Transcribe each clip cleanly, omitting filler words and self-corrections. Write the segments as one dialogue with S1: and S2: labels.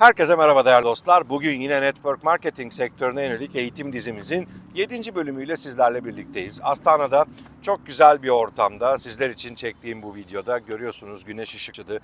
S1: Herkese merhaba değerli dostlar. Bugün yine network marketing sektörüne yönelik eğitim dizimizin 7. bölümüyle sizlerle birlikteyiz. Astana'da çok güzel bir ortamda sizler için çektiğim bu videoda görüyorsunuz güneş ışıkçıdı.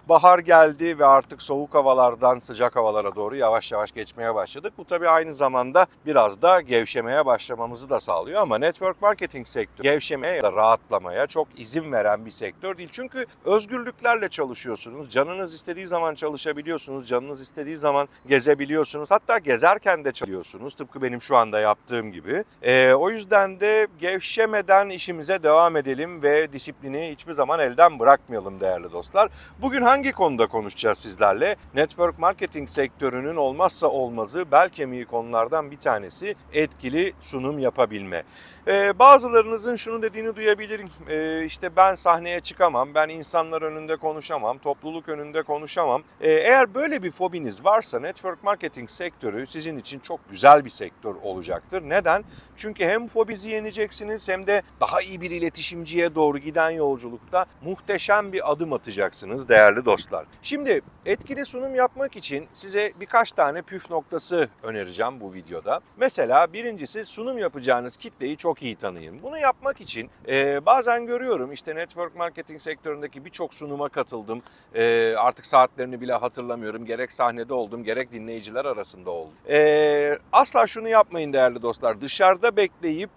S1: Bahar geldi ve artık soğuk havalardan sıcak havalara doğru yavaş yavaş geçmeye başladık. Bu tabii aynı zamanda biraz da gevşemeye başlamamızı da sağlıyor ama network marketing sektörü gevşemeye ya da rahatlamaya çok izin veren bir sektör değil. Çünkü özgürlüklerle çalışıyorsunuz. Canınız istediği zaman çalışabiliyorsunuz. Canınız istediği zaman gezebiliyorsunuz. Hatta gezerken de çalışıyorsunuz. Tıpkı benim şu anda yaptığım gibi. O yüzden de gevşemeden işimize devam edelim ve disiplini hiçbir zaman elden bırakmayalım değerli dostlar. Bugün hangi konuda konuşacağız sizlerle? Network marketing sektörünün olmazsa olmazı bel kemiği konulardan bir tanesi etkili sunum yapabilme. Bazılarınızın şunu dediğini duyabilirim. İşte ben sahneye çıkamam, ben insanlar önünde konuşamam, topluluk önünde konuşamam. Eğer böyle bir fobiniz varsa network marketing sektörü sizin için çok güzel bir sektör olacaktır. Neden? Çünkü hem fobinizi yeneceksiniz hem de daha iyi bir iletişimciye doğru giden yolculukta muhteşem bir adım atacaksınız değerli dostlar. Şimdi etkili sunum yapmak için size birkaç tane püf noktası önereceğim bu videoda. Mesela birincisi sunum yapacağınız kitleyi çok iyi tanıyın. Bunu yapmak için bazen görüyorum işte network marketing sektöründeki birçok sunuma katıldım. Artık saatlerini bile hatırlamıyorum. Gerek sahnede oldum gerek dinleyiciler arasında oldum. Asla şunu yapmayın değerli dostlar. Dışarıda bekleyip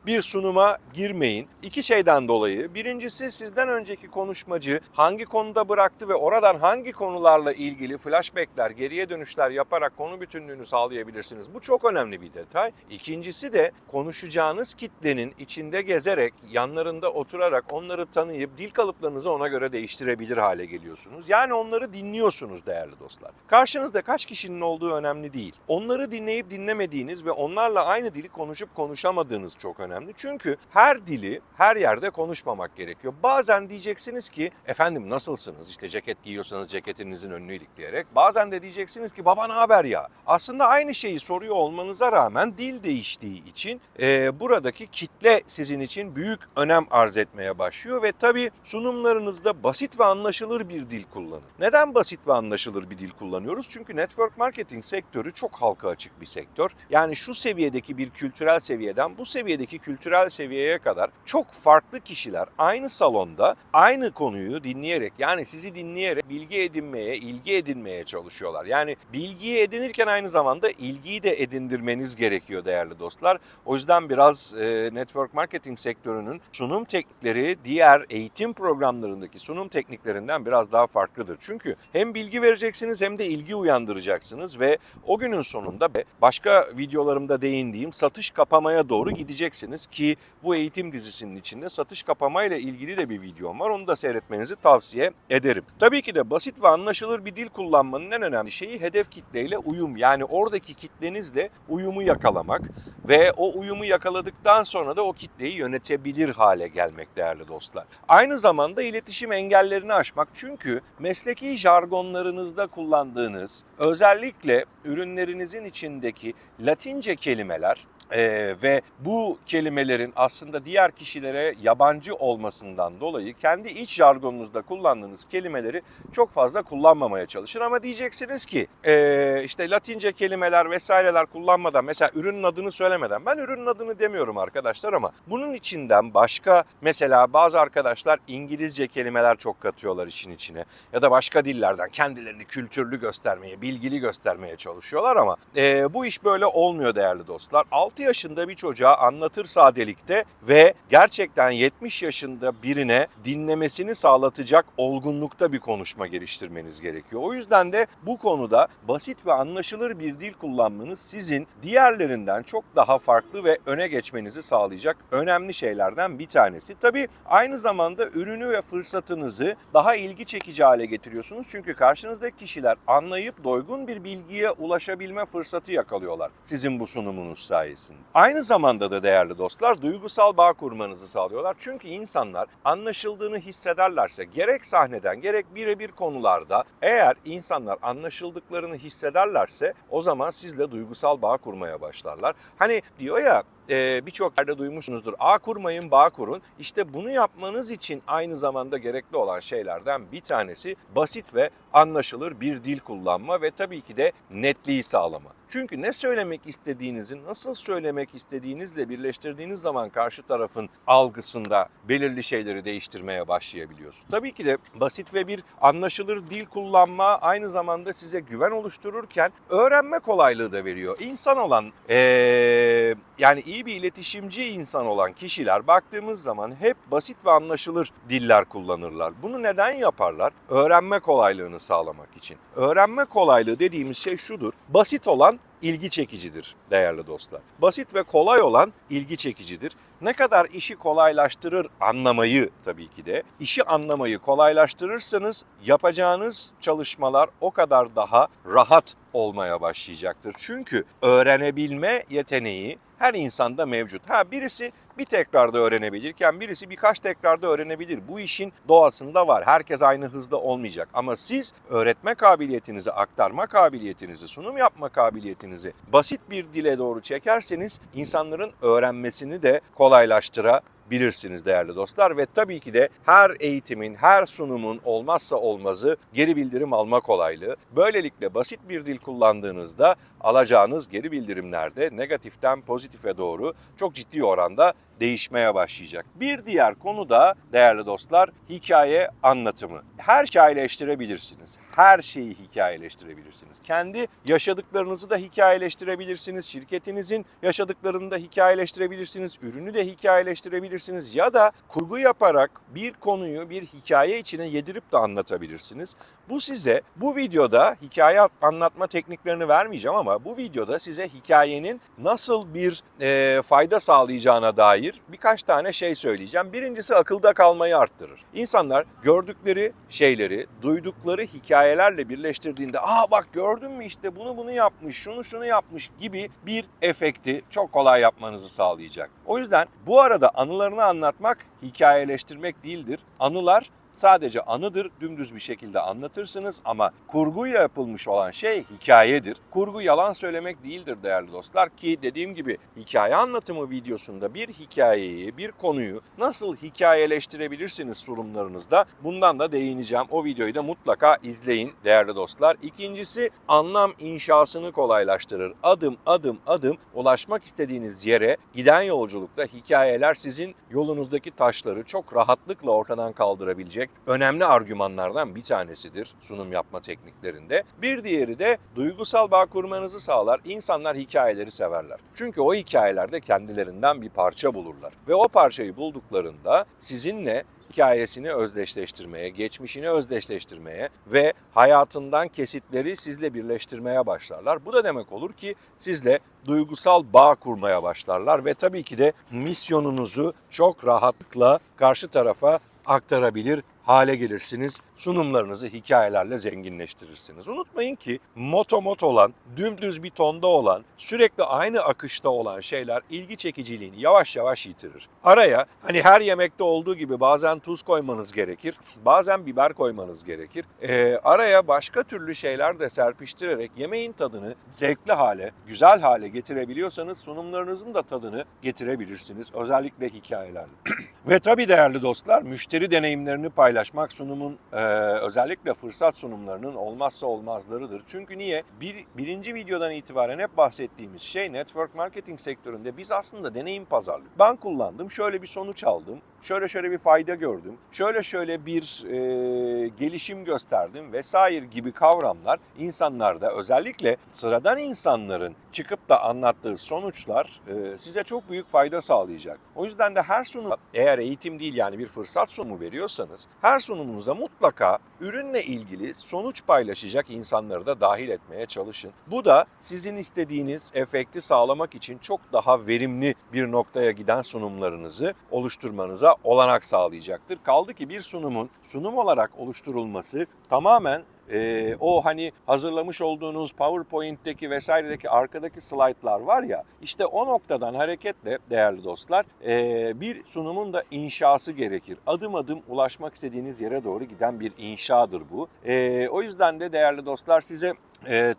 S1: bir sunuma girmeyin. İki şeyden dolayı. Birincisi sizden önceki konuşmacı hangi konuda bıraktı ve oradan hangi konularla ilgili flashbackler, geriye dönüşler yaparak konu bütünlüğünü sağlayabilirsiniz. Bu çok önemli bir detay. İkincisi de konuşacağınız kitlenin içinde gezerek, yanlarında oturarak onları tanıyıp dil kalıplarınızı ona göre değiştirebilir hale geliyorsunuz. Yani onları dinliyorsunuz değerli dostlar. Karşınızda kaç kişinin olduğu önemli değil. Onları dinleyip dinlemediğiniz ve onlarla aynı dili konuşup konuşamadığınız çok önemli. Çünkü her dili her yerde konuşmamak gerekiyor. Bazen diyeceksiniz ki efendim nasılsınız? İşte ceket giyiyorsanız ceketinizin önünü ilikleyerek. Bazen de diyeceksiniz ki baba ne haber ya? Aslında aynı şeyi soruyor olmanıza rağmen dil değiştiği için buradaki kitle sizin için büyük önem arz etmeye başlıyor ve tabii sunumlarınızda basit ve anlaşılır bir dil kullanın. Neden basit ve anlaşılır bir dil kullanıyoruz? Çünkü network marketing sektörü çok halka açık bir sektör. Yani şu seviyedeki bir kültürel seviyeden bu seviyedeki kültürel seviyeye kadar çok farklı kişiler aynı salonda aynı konuyu dinleyerek yani sizi dinleyerek bilgi edinmeye, ilgi edinmeye çalışıyorlar. Yani bilgiyi edinirken aynı zamanda ilgiyi de edindirmeniz gerekiyor değerli dostlar. O yüzden biraz network marketing sektörünün sunum teknikleri diğer eğitim programlarındaki sunum tekniklerinden biraz daha farklıdır. Çünkü hem bilgi vereceksiniz hem de ilgi uyandıracaksınız ve o günün sonunda başka videolarımda değindiğim satış kapamaya doğru gideceksiniz ki bu eğitim dizisinin içinde satış kapamayla ilgili de bir videom var. Onu da seyretmenizi tavsiye ederim. Tabii ki de basit ve anlaşılır bir dil kullanmanın en önemli şeyi hedef kitleyle uyum. Yani oradaki kitlenizle uyumu yakalamak ve o uyumu yakaladıktan sonra da o kitleyi yönetebilir hale gelmek değerli dostlar. Aynı zamanda iletişim engellerini aşmak. Çünkü mesleki jargonlarınızda kullandığınız özellikle ürünlerinizin içindeki Latince kelimeler ve bu kelimelerin aslında diğer kişilere yabancı olmasından dolayı kendi iç jargonunuzda kullandığınız kelimeleri çok fazla kullanmamaya çalışın. Ama diyeceksiniz ki işte Latince kelimeler vesaireler kullanmadan mesela ürünün adını söylemeden ben ürünün adını demiyorum arkadaşlar ama bunun içinden başka mesela bazı arkadaşlar İngilizce kelimeler çok katıyorlar işin içine ya da başka dillerden kendilerini kültürlü göstermeye, bilgili göstermeye çalışıyorlar ama bu iş böyle olmuyor değerli dostlar. 6 yaşında bir çocuğa anlatır sadelikte ve gerçekten 70 yaşında birine dinlemesini sağlatacak olgunlukta bir konuşma geliştirmeniz gerekiyor. O yüzden de bu konuda basit ve anlaşılır bir dil kullanmanız sizin diğerlerinden çok daha farklı ve öne geçmenizi sağlayacak önemli şeylerden bir tanesi. Tabii aynı zamanda ürünü ve fırsatınızı daha ilgi çekici hale getiriyorsunuz. Çünkü karşınızdaki kişiler anlayıp doygun bir bilgiye ulaşabilme fırsatı yakalıyorlar sizin bu sunumunuz sayesinde. Aynı zamanda da değerli dostlar duygusal bağ kurmanızı sağlıyorlar. Çünkü insanlar anlaşıldığını hissederlerse gerek sahneden gerek birebir konularda eğer insanlar anlaşıldıklarını hissederlerse o zaman sizle duygusal bağ kurmaya başlarlar. Hani diyor ya birçok yerde duymuşsunuzdur. Ağ kurmayın, bağ kurun. İşte bunu yapmanız için aynı zamanda gerekli olan şeylerden bir tanesi basit ve anlaşılır bir dil kullanma ve tabii ki de netliği sağlama. Çünkü ne söylemek istediğinizi, nasıl söylemek istediğinizle birleştirdiğiniz zaman karşı tarafın algısında belirli şeyleri değiştirmeye başlayabiliyorsunuz. Tabii ki de basit ve bir anlaşılır dil kullanma aynı zamanda size güven oluştururken öğrenme kolaylığı da veriyor. İnsan olan, yani iyi bir iletişimci insan olan kişiler baktığımız zaman hep basit ve anlaşılır diller kullanırlar. Bunu neden yaparlar? Öğrenme kolaylığını sağlamak için. Öğrenme kolaylığı dediğimiz şey şudur. Basit olan ilgi çekicidir değerli dostlar. Basit ve kolay olan ilgi çekicidir. Ne kadar işi kolaylaştırır anlamayı tabii ki de. İşi anlamayı kolaylaştırırsanız yapacağınız çalışmalar o kadar daha rahat olmaya başlayacaktır. Çünkü öğrenebilme yeteneği her insanda mevcut. Birisi bir tekrarda öğrenebilirken birisi birkaç tekrarda öğrenebilir. Bu işin doğasında var. Herkes aynı hızda olmayacak. Ama siz öğretme kabiliyetinizi, aktarma kabiliyetinizi, sunum yapma kabiliyetinizi basit bir dile doğru çekerseniz insanların öğrenmesini de kolaylaştırabilirsiniz değerli dostlar. Ve tabii ki de her eğitimin, her sunumun olmazsa olmazı geri bildirim alma kolaylığı. Böylelikle basit bir dil kullandığınızda alacağınız geri bildirimler de negatiften pozitife doğru çok ciddi oranda değişmeye başlayacak. Bir diğer konu da değerli dostlar hikaye anlatımı. Her hikayeleştirebilirsiniz. Her şeyi hikayeleştirebilirsiniz. Kendi yaşadıklarınızı da hikayeleştirebilirsiniz. Şirketinizin yaşadıklarını da hikayeleştirebilirsiniz. Ürünü de hikayeleştirebilirsiniz. Ya da kurgu yaparak bir konuyu bir hikaye içine yedirip de anlatabilirsiniz. Bu size bu videoda hikaye anlatma tekniklerini vermeyeceğim ama bu videoda size hikayenin nasıl bir fayda sağlayacağına dair birkaç tane şey söyleyeceğim. Birincisi akılda kalmayı arttırır. İnsanlar gördükleri şeyleri, duydukları hikayelerle birleştirdiğinde bak gördün mü işte bunu yapmış, şunu yapmış gibi bir efekti çok kolay yapmanızı sağlayacak. O yüzden bu arada anılarını anlatmak hikayeleştirmek değildir. Anılar sadece anıdır, dümdüz bir şekilde anlatırsınız ama kurguyla yapılmış olan şey hikayedir. Kurgu yalan söylemek değildir değerli dostlar ki dediğim gibi hikaye anlatımı videosunda bir hikayeyi, bir konuyu nasıl hikayeleştirebilirsiniz sunumlarınızda bundan da değineceğim. O videoyu da mutlaka izleyin değerli dostlar. İkincisi anlam inşasını kolaylaştırır. Adım adım ulaşmak istediğiniz yere giden yolculukta hikayeler sizin yolunuzdaki taşları çok rahatlıkla ortadan kaldırabilecek önemli argümanlardan bir tanesidir sunum yapma tekniklerinde. Bir diğeri de duygusal bağ kurmanızı sağlar. İnsanlar hikayeleri severler. Çünkü o hikayelerde kendilerinden bir parça bulurlar. Ve o parçayı bulduklarında sizinle hikayesini özdeşleştirmeye, geçmişini özdeşleştirmeye ve hayatından kesitleri sizle birleştirmeye başlarlar. Bu da demek olur ki sizle duygusal bağ kurmaya başlarlar ve tabii ki de misyonunuzu çok rahatlıkla karşı tarafa aktarabilir hale gelirsiniz. Sunumlarınızı hikayelerle zenginleştirirsiniz. Unutmayın ki motomot olan, dümdüz bir tonda olan, sürekli aynı akışta olan şeyler ilgi çekiciliğini yavaş yavaş yitirir. Araya her yemekte olduğu gibi bazen tuz koymanız gerekir, bazen biber koymanız gerekir. Araya başka türlü şeyler de serpiştirerek yemeğin tadını zevkli hale, güzel hale getirebiliyorsanız sunumlarınızın da tadını getirebilirsiniz. Özellikle hikayelerle. Ve tabii değerli dostlar müşteri deneyimlerini paylaşmak sunumun özellikle fırsat sunumlarının olmazsa olmazlarıdır. Çünkü niye? Birinci videodan itibaren hep bahsettiğimiz şey network marketing sektöründe biz aslında deneyim pazarlıyoruz. Ben kullandım, şöyle bir sonuç aldım, şöyle bir fayda gördüm, şöyle bir gelişim gösterdim vesaire gibi kavramlar insanlarda özellikle sıradan insanların çıkıp da anlattığı sonuçlar size çok büyük fayda sağlayacak. O yüzden de her sunum eğer eğitim değil yani bir fırsat sunumu veriyorsanız her sunumunuza mutlaka ürünle ilgili sonuç paylaşacak insanları da dahil etmeye çalışın. Bu da sizin istediğiniz efekti sağlamak için çok daha verimli bir noktaya giden sunumlarınızı oluşturmanıza olanak sağlayacaktır. Kaldı ki bir sunumun sunum olarak oluşturulması tamamen o hazırlamış olduğunuz PowerPoint'teki vesairedeki arkadaki slaytlar var ya işte o noktadan hareketle değerli dostlar bir sunumun da inşası gerekir. Adım adım ulaşmak istediğiniz yere doğru giden bir inşadır bu. O yüzden de değerli dostlar size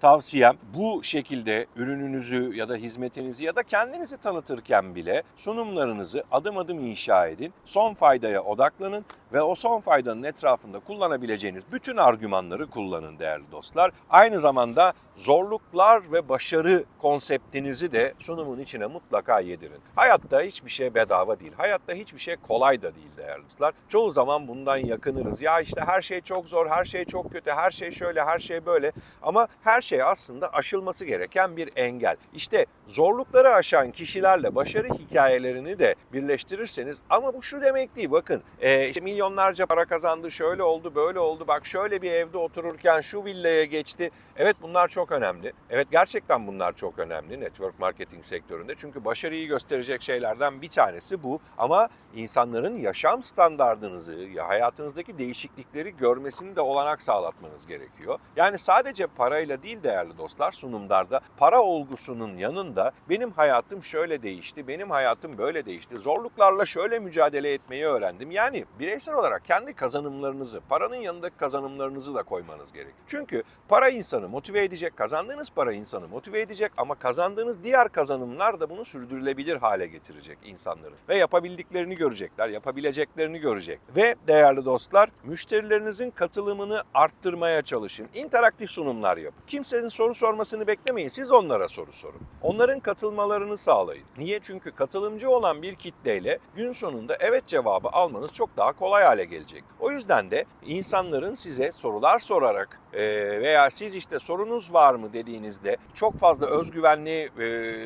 S1: tavsiyem bu şekilde ürününüzü ya da hizmetinizi ya da kendinizi tanıtırken bile sunumlarınızı adım adım inşa edin. Son faydaya odaklanın ve o son faydanın etrafında kullanabileceğiniz bütün argümanları kullanın değerli dostlar. Aynı zamanda zorluklar ve başarı konseptinizi de sunumun içine mutlaka yedirin. Hayatta hiçbir şey bedava değil. Hayatta hiçbir şey kolay da değil değerli dostlar. Çoğu zaman bundan yakınırız. Ya işte her şey çok zor, her şey çok kötü, her şey şöyle, her şey böyle. Ama her şey aslında aşılması gereken bir engel. İşte zorlukları aşan kişilerle başarı hikayelerini de birleştirirseniz, ama bu şu demek değil, bakın işte milyonlarca para kazandı, şöyle oldu, böyle oldu, bak şöyle bir evde otururken şu villaya geçti. Evet, bunlar çok önemli. Evet, gerçekten bunlar çok önemli network marketing sektöründe. Çünkü başarıyı gösterecek şeylerden bir tanesi bu. Ama insanların yaşam standardınızı, hayatınızdaki değişiklikleri görmesini de olanak sağlatmanız gerekiyor. Yani sadece parayla değil değerli dostlar, sunumlarda para olgusunun yanında benim hayatım şöyle değişti, benim hayatım böyle değişti, zorluklarla şöyle mücadele etmeyi öğrendim. Yani bireysel olarak kendi kazanımlarınızı, paranın yanındaki kazanımlarınızı da koymanız gerekiyor. Çünkü para insanı motive edecek, kazandığınız para insanı motive edecek ama kazandığınız diğer kazanımlar da bunu sürdürülebilir hale getirecek insanların. Ve yapabildiklerini görecekler, yapabileceklerini görecek. Ve değerli dostlar, müşterilerinizin katılımını arttırmaya çalışın. İnteraktif sunumlar yapın. Kimsenin soru sormasını beklemeyin, siz onlara soru sorun. Onların katılmalarını sağlayın. Niye? Çünkü katılımcı olan bir kitleyle gün sonunda evet cevabı almanız çok daha kolay hale gelecek. O yüzden de insanların size sorular sorarak veya siz işte sorunuz var mı dediğinizde çok fazla özgüvenli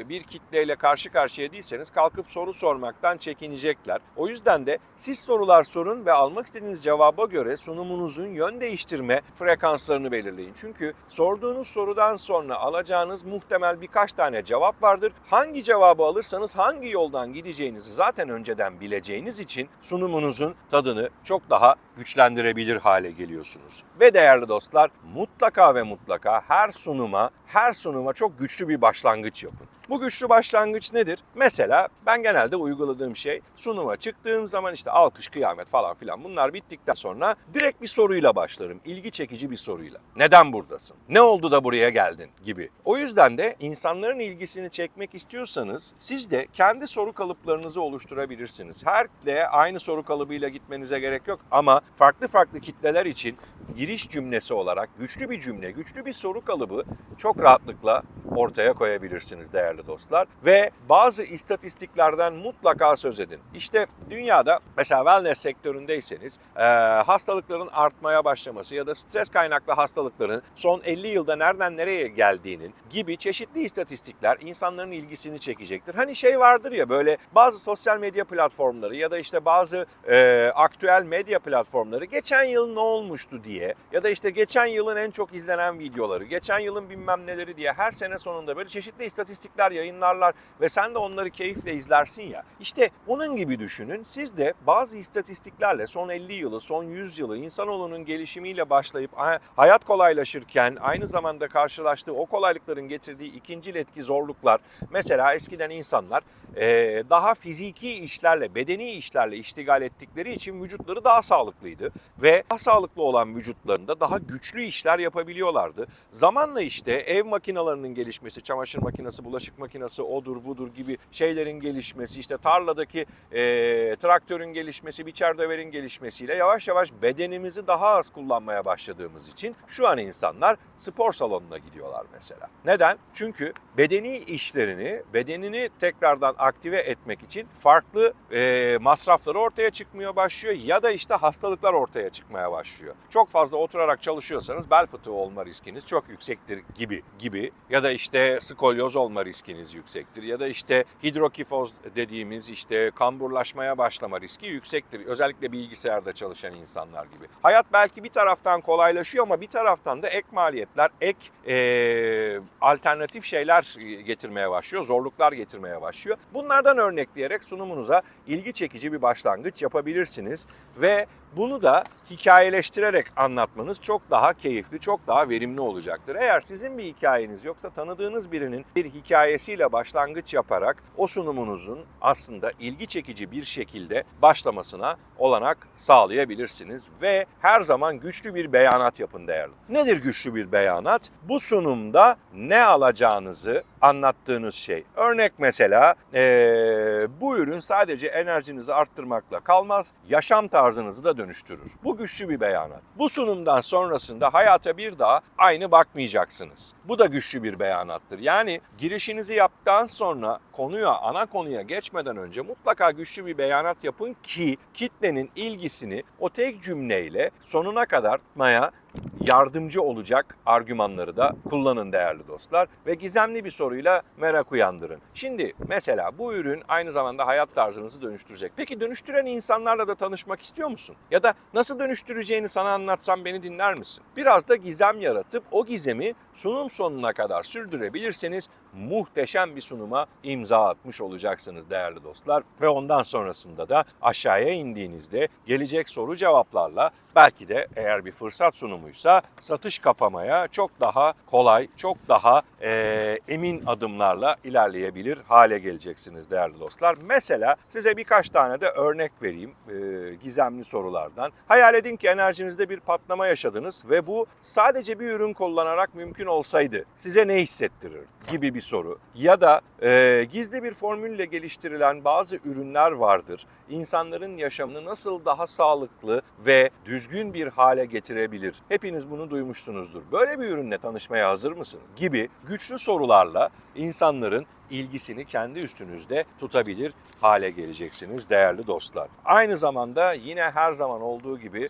S1: bir kitleyle karşı karşıya değilseniz kalkıp soru sormaktan çekinecekler. O yüzden de siz sorular sorun ve almak istediğiniz cevaba göre sunumunuzun yön değiştirme frekanslarını belirleyin. Çünkü sorduğunuz sorudan sonra alacağınız muhtemel birkaç tane cevap vardır. Hangi cevabı alırsanız hangi yoldan gideceğinizi zaten önceden bileceğiniz için sunumunuzun tadını çok daha güçlendirebilir hale geliyorsunuz. Ve değerli dostlar, mutlaka ve mutlaka her sunuma çok güçlü bir başlangıç yapın. Bu güçlü başlangıç nedir? Mesela ben genelde uyguladığım şey, sunuma çıktığım zaman işte alkış, kıyamet falan filan, bunlar bittikten sonra direkt bir soruyla başlarım. İlgi çekici bir soruyla. Neden buradasın? Ne oldu da buraya geldin? Gibi. O yüzden de insanların ilgisini çekmek istiyorsanız siz de kendi soru kalıplarınızı oluşturabilirsiniz. Her kitleye aynı soru kalıbıyla gitmenize gerek yok ama farklı farklı kitleler için giriş cümlesi olarak güçlü bir cümle, güçlü bir soru kalıbı çok rahatlıkla ortaya koyabilirsiniz değerli dostlar. Ve bazı istatistiklerden mutlaka söz edin. İşte dünyada mesela wellness sektöründeyseniz hastalıkların artmaya başlaması ya da stres kaynaklı hastalıkların son 50 yılda nereden nereye geldiğinin gibi çeşitli istatistikler insanların ilgisini çekecektir. Hani şey vardır ya, böyle bazı sosyal medya platformları ya da işte bazı aktüel medya platformları geçen yıl ne olmuştu diye ya da işte geçen yılın en çok izlenen videoları, geçen yılın bilmem neleri diye her sene sonunda böyle çeşitli istatistikler yayınlarlar ve sen de onları keyifle izlersin ya. İşte onun gibi düşünün. Siz de bazı istatistiklerle son 50 yılı, son 100 yılı insanoğlunun gelişimiyle başlayıp hayat kolaylaşırken aynı zamanda karşılaştığı o kolaylıkların getirdiği ikincil etki zorluklar. Mesela eskiden insanlar daha fiziki işlerle, bedeni işlerle iştigal ettikleri için vücutları daha sağlıklıydı ve daha sağlıklı olan vücutlarında daha güçlü işler yapabiliyorlardı. Zamanla işte ev makinalarının gelişmesi, çamaşır makinesi, bulaşık makinesi, odur budur gibi şeylerin gelişmesi, işte tarladaki traktörün gelişmesi, biçer döverin gelişmesiyle yavaş yavaş bedenimizi daha az kullanmaya başladığımız için şu an insanlar spor salonuna gidiyorlar mesela. Neden? Çünkü bedeni işlerini, bedenini tekrardan aktive etmek için farklı masrafları ortaya çıkmaya başlıyor ya da işte hastalıklar ortaya çıkmaya başlıyor. Çok fazla oturarak çalışıyorsanız bel fıtığı olma riskiniz çok yüksektir gibi ya da işte skolyoz olma riskiniz yüksektir ya da işte hidrokifoz dediğimiz işte kamburlaşmaya başlama riski yüksektir. Özellikle bilgisayarda çalışan insanlar gibi. Hayat belki bir taraftan kolaylaşıyor ama bir taraftan da ek maliyetler, ek alternatif şeyler getirmeye başlıyor, zorluklar getirmeye başlıyor. Bunlardan örnekleyerek sunumunuza ilgi çekici bir başlangıç yapabilirsiniz ve bunu da hikayeleştirerek anlatmanız çok daha keyifli, çok daha verimli olacaktır. Eğer sizin bir hikayeniz yoksa tanıdığınız birinin bir hikayesiyle başlangıç yaparak o sunumunuzun aslında ilgi çekici bir şekilde başlamasına olanak sağlayabilirsiniz ve her zaman güçlü bir beyanat yapın değerli. Nedir güçlü bir beyanat? Bu sunumda ne alacağınızı anlattığınız şey. Örnek mesela bu ürün sadece enerjinizi arttırmakla kalmaz, yaşam tarzınızı da dönüştürür. Bu güçlü bir beyanat. Bu sunumdan sonrasında hayata bir daha aynı bakmayacaksınız. Bu da güçlü bir beyanattır. Yani girişinizi yaptıktan sonra ana konuya geçmeden önce mutlaka güçlü bir beyanat yapın ki kitlenin ilgisini o tek cümleyle sonuna kadar tutmaya yardımcı olacak argümanları da kullanın değerli dostlar ve gizemli bir soruyla merak uyandırın. Şimdi mesela bu ürün aynı zamanda hayat tarzınızı dönüştürecek. Peki dönüştüren insanlarla da tanışmak istiyor musun? Ya da nasıl dönüştüreceğini sana anlatsam beni dinler misin? Biraz da gizem yaratıp o gizemi sunum sonuna kadar sürdürebilirseniz muhteşem bir sunuma imza atmış olacaksınız değerli dostlar. Ve ondan sonrasında da aşağıya indiğinizde gelecek soru cevaplarla belki de eğer bir fırsat sunumuysa satış kapamaya çok daha kolay, çok daha emin adımlarla ilerleyebilir hale geleceksiniz değerli dostlar. Mesela size birkaç tane de örnek vereyim gizemli sorulardan. Hayal edin ki enerjinizde bir patlama yaşadınız ve bu sadece bir ürün kullanarak mümkün olsaydı size ne hissettirir gibi bir soru. Ya da gizli bir formülle geliştirilen bazı ürünler vardır. İnsanların yaşamını nasıl daha sağlıklı ve düzgün bir hale getirebilir? Hepiniz bunu duymuşsunuzdur. Böyle bir ürünle tanışmaya hazır mısınız? Gibi güçlü sorularla insanların ilgisini kendi üstünüzde tutabilir hale geleceksiniz değerli dostlar. Aynı zamanda yine her zaman olduğu gibi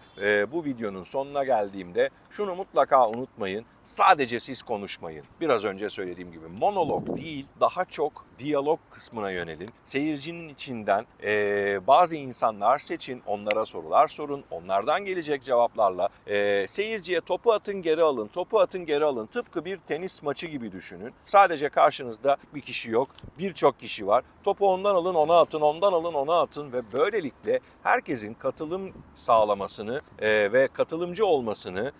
S1: bu videonun sonuna geldiğimde şunu mutlaka unutmayın. Sadece siz konuşmayın. Biraz önce söylediğim gibi monolog değil, daha çok diyalog kısmına yönelin. Seyircinin içinden bazı insanlar seçin, onlara sorular sorun, onlardan gelecek cevaplarla seyirciye topu atın geri alın, topu atın geri alın. Tıpkı bir tenis maçı gibi düşünün. Sadece karşınızda bir kişi yok, birçok kişi var. Topu ondan alın, ona atın, ondan alın, ona atın ve böylelikle herkesin katılım sağlamasını ve katılımcı olmasını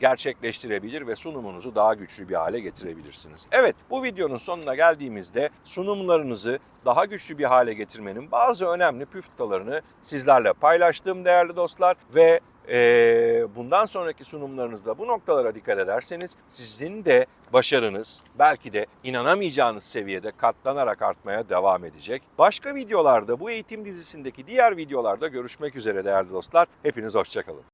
S1: gerçekleştirebilir ve sunumunuzu daha güçlü bir hale getirebilirsiniz. Evet, bu videonun sonuna geldiğimizde sunumlarınızı daha güçlü bir hale getirmenin bazı önemli püf noktalarını sizlerle paylaştım değerli dostlar ve bundan sonraki sunumlarınızda bu noktalara dikkat ederseniz sizin de başarınız belki de inanamayacağınız seviyede katlanarak artmaya devam edecek. Başka videolarda bu eğitim dizisindeki diğer videolarda görüşmek üzere değerli dostlar. Hepiniz hoşça kalın.